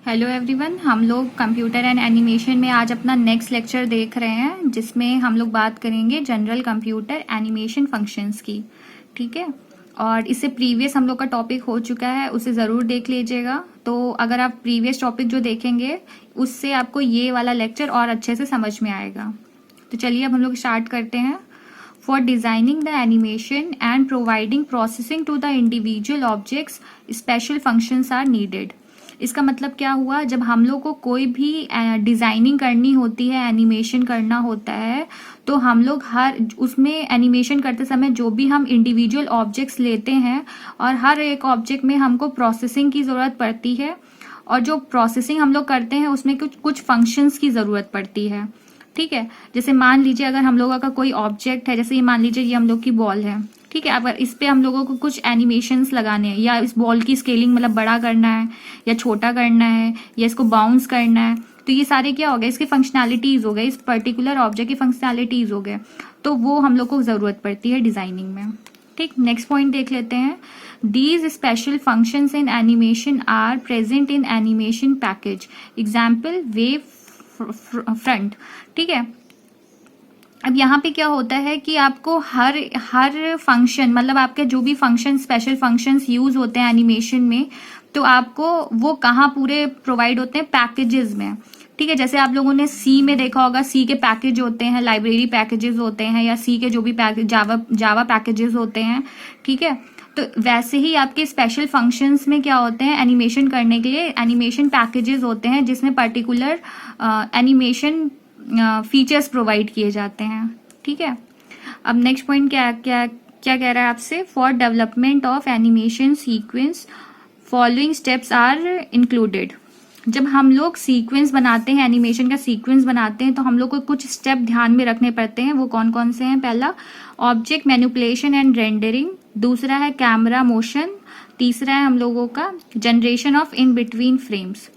Hello everyone, हम लोग computer and animation में आज अपना नेक्स्ट लेक्चर देख रहे हैं जिसमें हम लोग बात करेंगे जनरल कंप्यूटर एनिमेशन फंक्शंस की। ठीक है, और इससे प्रीवियस हम लोग का टॉपिक हो चुका है, उसे ज़रूर देख लीजिएगा। तो अगर आप प्रीवियस टॉपिक जो देखेंगे उससे आपको ये वाला लेक्चर और अच्छे से समझ में आएगा। तो चलिए अब हम लोग स्टार्ट करते हैं। For designing the animation and providing processing to the individual objects special functions are needed. इसका मतलब क्या हुआ, जब हम लोग को कोई भी डिज़ाइनिंग करनी होती है, एनिमेशन करना होता है, तो हम लोग हर उसमें एनिमेशन करते समय जो भी हम इंडिविजुअल ऑब्जेक्ट्स लेते हैं और हर एक ऑब्जेक्ट में हमको प्रोसेसिंग की ज़रूरत पड़ती है। और जो प्रोसेसिंग हम लोग करते हैं उसमें कुछ फंक्शंस की ज़रूरत पड़ती है। ठीक है, जैसे मान लीजिए अगर हम लोगों का कोई ऑब्जेक्ट है, जैसे ये मान लीजिए ये हम लोग की बॉल है। ठीक है, अगर इस पे हम लोगों को कुछ एनिमेशंस लगाने हैं या इस बॉल की स्केलिंग मतलब बड़ा करना है या छोटा करना है या इसको बाउंस करना है, तो ये सारे क्या हो गए, इसकी फंक्शनैलिटीज हो गए, इस पर्टिकुलर ऑब्जेक्ट की फंक्शनैलिटीज हो गए, तो वो हम लोग को ज़रूरत पड़ती है डिज़ाइनिंग में। ठीक, नेक्स्ट पॉइंट देख लेते हैं। These special functions in animation are present in animation package. Example wave front. ठीक है, अब यहाँ पे क्या होता है कि आपको हर फंक्शन मतलब आपके जो भी फंक्शन स्पेशल फंक्शंस यूज होते हैं एनिमेशन में, तो आपको वो कहाँ पूरे प्रोवाइड होते हैं, पैकेजेस में। ठीक है, जैसे आप लोगों ने सी में देखा होगा, सी के पैकेज होते हैं, लाइब्रेरी पैकेजेस होते हैं, या सी के जो भी जावा पैकेजेस होते हैं। ठीक है, तो वैसे ही आपके स्पेशल फंक्शंस में क्या होते हैं, एनिमेशन करने के लिए एनिमेशन पैकेजेस होते हैं जिसमें पर्टिकुलर एनिमेशन फीचर्स प्रोवाइड किए जाते हैं। ठीक है, अब नेक्स्ट पॉइंट क्या क्या क्या कह रहा है आपसे। For development of animation sequence following steps are included. जब हम लोग सीक्वेंस बनाते हैं, एनिमेशन का सीक्वेंस बनाते हैं, तो हम लोग को कुछ स्टेप ध्यान में रखने पड़ते हैं। वो कौन कौन से हैं? पहला ऑब्जेक्ट मैनिपुलेशन एंड रेंडरिंग, दूसरा है कैमरा मोशन, तीसरा है हम लोगों का generation of in between frames.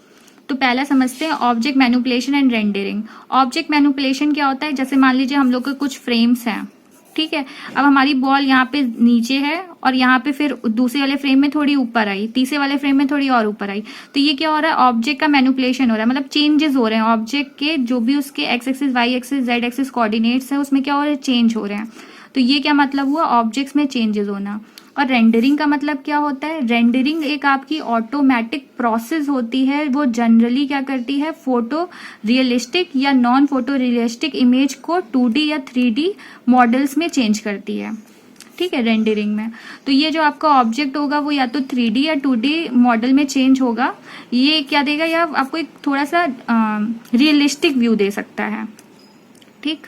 तो पहला समझते हैं object manipulation and rendering. Object manipulation क्या होता है, जैसे मान लीजिए हम लोग के कुछ फ्रेम्स हैं। ठीक है, अब हमारी बॉल यहाँ पे नीचे है और यहाँ पे फिर दूसरे वाले फ्रेम में थोड़ी ऊपर आई, तीसरे वाले फ्रेम में थोड़ी और ऊपर आई, तो ये क्या हो रहा है, ऑब्जेक्ट का मैनिपुलेशन हो रहा है, मतलब चेंजेस हो रहे हैं ऑब्जेक्ट के, जो भी उसके X axis Y axis Z axis coordinates है उसमें क्या हो रहा है, चेंज हो रहे हैं। तो ये क्या मतलब हुआ, ऑब्जेक्ट्स में चेंजेस होना। और रेंडरिंग का मतलब क्या होता है, रेंडरिंग एक आपकी ऑटोमेटिक प्रोसेस होती है। वो जनरली क्या करती है, फोटो रियलिस्टिक या नॉन फोटो रियलिस्टिक इमेज को 2D या 3D मॉडल्स में चेंज करती है। ठीक है, रेंडरिंग में तो ये जो आपका ऑब्जेक्ट होगा वो या तो 3D या 2D मॉडल में चेंज होगा। ये क्या देगा, या आपको एक थोड़ा सा रियलिस्टिक व्यू दे सकता है। ठीक,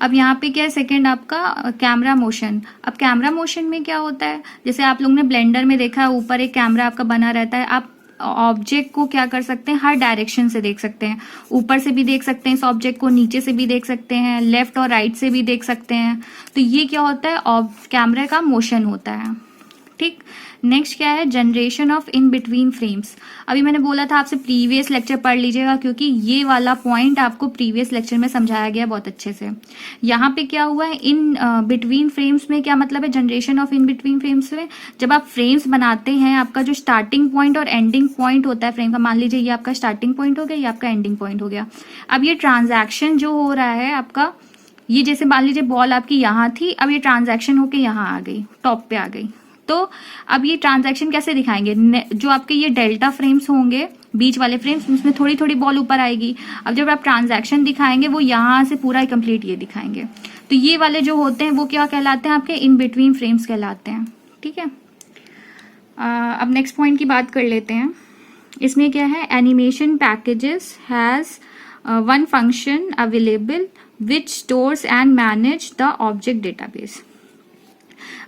अब यहाँ पे क्या है, सेकंड आपका कैमरा मोशन। अब कैमरा मोशन में क्या होता है, जैसे आप लोग ने ब्लेंडर में देखा है, ऊपर एक कैमरा आपका बना रहता है। आप ऑब्जेक्ट को क्या कर सकते हैं, हर डायरेक्शन से देख सकते हैं। ऊपर से भी देख सकते हैं इस ऑब्जेक्ट को, नीचे से भी देख सकते हैं, लेफ्ट और राइट से भी देख सकते हैं। तो ये क्या होता है, कैमरा का मोशन होता है। ठीक, नेक्स्ट क्या है, generation of in between frames. अभी मैंने बोला था आपसे प्रीवियस लेक्चर पढ़ लीजिएगा, क्योंकि ये वाला पॉइंट आपको प्रीवियस लेक्चर में समझाया गया बहुत अच्छे से। यहाँ पे क्या हुआ है, इन बिटवीन फ्रेम्स में क्या मतलब है, generation of in between frames में जब आप फ्रेम्स बनाते हैं, आपका जो स्टार्टिंग पॉइंट और एंडिंग पॉइंट होता है फ्रेम का, मान लीजिए ये आपका स्टार्टिंग पॉइंट हो गया, ये आपका एंडिंग पॉइंट हो गया। अब ये ट्रांजैक्शन जो हो रहा है आपका, ये जैसे मान लीजिए बॉल आपकी यहाँ थी, अब ये ट्रांजैक्शन होके यहाँ आ गई, टॉप पे आ गई। तो अब ये ट्रांजैक्शन कैसे दिखाएंगे, जो आपके ये डेल्टा फ्रेम्स होंगे, बीच वाले फ्रेम्स, उसमें थोड़ी थोड़ी बॉल ऊपर आएगी। अब जब आप ट्रांजैक्शन दिखाएंगे वो यहाँ से पूरा कंप्लीट ये दिखाएंगे। तो ये वाले जो होते हैं वो क्या कहलाते हैं, आपके इन बिटवीन फ्रेम्स कहलाते हैं। ठीक है, अब नेक्स्ट पॉइंट की बात कर लेते हैं। इसमें क्या है, animation packages has one function available which stores and manage the object database.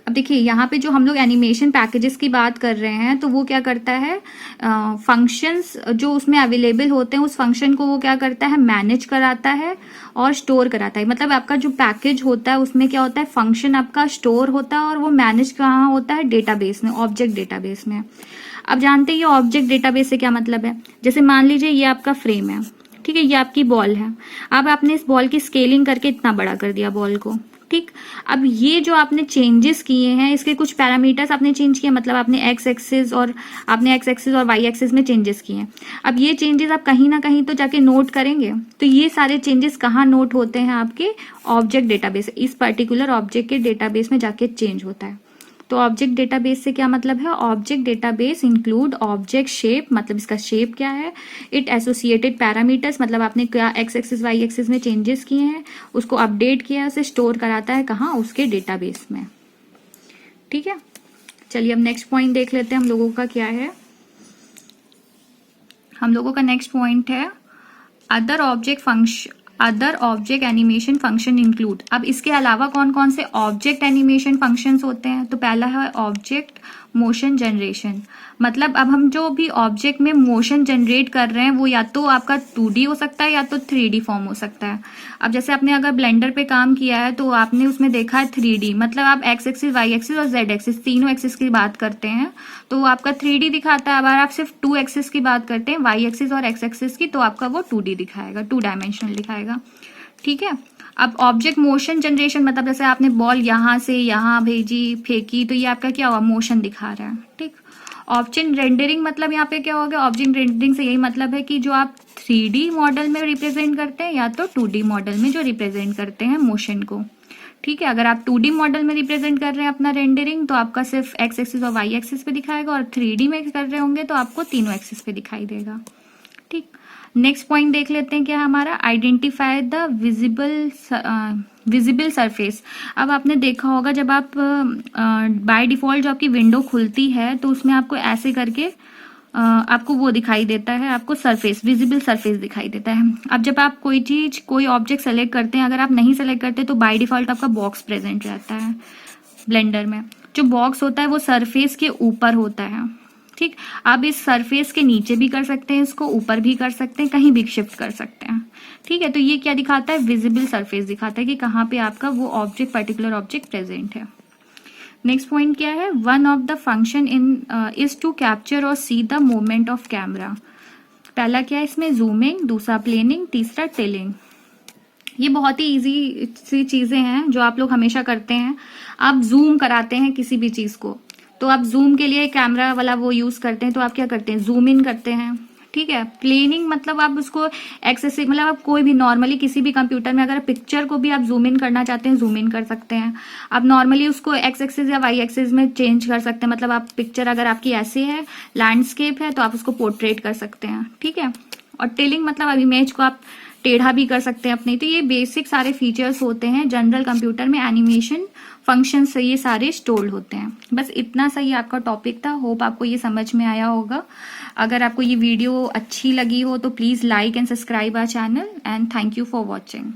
अब देखिए यहाँ पे जो हम लोग एनिमेशन पैकेजेस की बात कर रहे हैं, तो वो क्या करता है, फंक्शंस जो उसमें अवेलेबल होते हैं उस फंक्शन को वो क्या करता है, मैनेज कराता है और स्टोर कराता है। मतलब आपका जो पैकेज होता है उसमें क्या होता है, फंक्शन आपका स्टोर होता है और वो मैनेज कहाँ होता है, डेटाबेस में, ऑब्जेक्ट डेटाबेस में। अब जानते हैं ये ऑब्जेक्ट डेटाबेस से क्या मतलब है। जैसे मान लीजिए ये आपका फ्रेम है, ठीक है, ये आपकी बॉल है। अब आपने इस बॉल की स्केलिंग करके इतना बड़ा कर दिया बॉल को, ठीक, अब ये जो आपने चेंजेस किए हैं, इसके कुछ पैरामीटर्स आपने चेंज किए, मतलब आपने एक्स एक्सिस और वाई एक्सिस में चेंजेस किए हैं। अब ये चेंजेस आप कहीं ना कहीं तो जाके नोट करेंगे, तो ये सारे चेंजेस कहाँ नोट होते हैं? आपके ऑब्जेक्ट डेटाबेस, इस पर्टिकुलर ऑब्जेक्ट के डेटाबेस में जाके चेंज होता है। तो ऑब्जेक्ट डेटाबेस से क्या मतलब है? Object database include object shape, मतलब इसका शेप क्या है, इट एसोसिएटेड पैरामीटर्स, मतलब आपने क्या एक्स एक्सिस वाई एक्सिस में चेंजेस किए हैं, उसको अपडेट किया, उसे स्टोर कराता है कहाँ? उसके डेटाबेस में। ठीक है, चलिए अब नेक्स्ट पॉइंट देख लेते हैं हम लोगों का क्या है। हम लोगों का नेक्स्ट पॉइंट है other object animation function include. अब इसके अलावा कौन कौन से ऑब्जेक्ट एनिमेशन फंक्शंस होते हैं? तो पहला है ऑब्जेक्ट मोशन जनरेशन, मतलब अब हम जो भी ऑब्जेक्ट में मोशन जनरेट कर रहे हैं वो या तो आपका 2D हो सकता है या तो 3D फॉर्म हो सकता है। अब जैसे आपने अगर ब्लेंडर पे काम किया है तो आपने उसमें देखा है 3D, मतलब आप एक्स एक्सिस वाई एक्सिस और जेड एक्सिस तीनों एक्सिस की बात करते हैं तो वो आपका 3D दिखाता है। अगर आप सिर्फ 2 एक्सिस की बात करते हैं, वाई एक्सिस और एक्स एक्सिस की, तो आपका वो 2D दिखाएगा, 2 डायमेंशनल दिखाएगा। ठीक है, अब ऑब्जेक्ट मोशन जनरेशन मतलब जैसे आपने बॉल यहाँ से यहाँ भेजी, फेंकी, तो ये आपका क्या हुआ? मोशन दिखा रहा है। ठीक, ऑब्जेक्ट रेंडरिंग मतलब यहाँ पे क्या हो गया? ऑब्जेक्ट रेंडरिंग से यही मतलब है कि जो आप 3D मॉडल में रिप्रेजेंट करते हैं या तो 2D मॉडल में जो रिप्रेजेंट करते हैं मोशन को। ठीक है, अगर आप 2D मॉडल में रिप्रेजेंट कर रहे हैं अपना रेंडरिंग तो आपका सिर्फ एक्स एक्सिस और वाई एक्सिस पे दिखाएगा, और 3D में कर रहे होंगे तो आपको तीनों एक्सिस पे दिखाई देगा। ठीक, नेक्स्ट पॉइंट देख लेते हैं क्या है हमारा, आइडेंटिफाई द विजिबल सरफेस। अब आपने देखा होगा जब आप बाय डिफॉल्ट जो आपकी विंडो खुलती है तो उसमें आपको ऐसे करके आपको वो दिखाई देता है, आपको सरफेस, विजिबल सरफेस दिखाई देता है। अब जब आप कोई चीज, कोई ऑब्जेक्ट सेलेक्ट करते हैं, अगर आप नहीं सेलेक्ट करते तो बाय डिफॉल्ट आपका बॉक्स प्रेजेंट रहता है ब्लेंडर में। जो बॉक्स होता है वो सरफेस के ऊपर होता है। ठीक, आप इस सरफेस के नीचे भी कर सकते हैं, इसको ऊपर भी कर सकते हैं, कहीं भी शिफ्ट कर सकते हैं। ठीक है, तो ये क्या दिखाता है? विजिबल सरफेस दिखाता है कि कहाँ पे आपका वो ऑब्जेक्ट, पर्टिकुलर ऑब्जेक्ट प्रेजेंट है। नेक्स्ट पॉइंट क्या है? One of the function in is to capture और see the movement of camera. पहला क्या है इसमें? जूमिंग, दूसरा प्लेनिंग, तीसरा टेलिंग। ये बहुत ही इजी सी चीजें हैं जो आप लोग हमेशा करते हैं। आप जूम कराते हैं किसी भी चीज को, तो आप जूम के लिए कैमरा वाला वो यूज करते हैं, तो आप क्या करते हैं? जूम इन करते हैं। ठीक है, प्लेनिंग मतलब आप उसको एक्सेसिव, मतलब आप कोई भी नॉर्मली किसी भी कंप्यूटर में अगर पिक्चर को भी आप जूम इन करना चाहते हैं, जूम इन कर सकते हैं। आप नॉर्मली उसको एक्स एक्सिस या वाई एक्सिस में चेंज कर सकते हैं, मतलब आप पिक्चर अगर आपकी ऐसे है, लैंडस्केप है, तो आप उसको पोर्ट्रेट कर सकते हैं। ठीक है, और टेलिंग मतलब अब इमेज को आप टेढ़ा भी कर सकते हैं अपने। तो ये बेसिक सारे फीचर्स होते हैं जनरल कंप्यूटर में, एनिमेशन फंक्शन से ये सारे स्टोर्ड होते हैं। बस इतना सा ही आपका टॉपिक था। होप आपको ये समझ में आया होगा। अगर आपको ये वीडियो अच्छी लगी हो तो please like and subscribe our channel, and thank you for watching.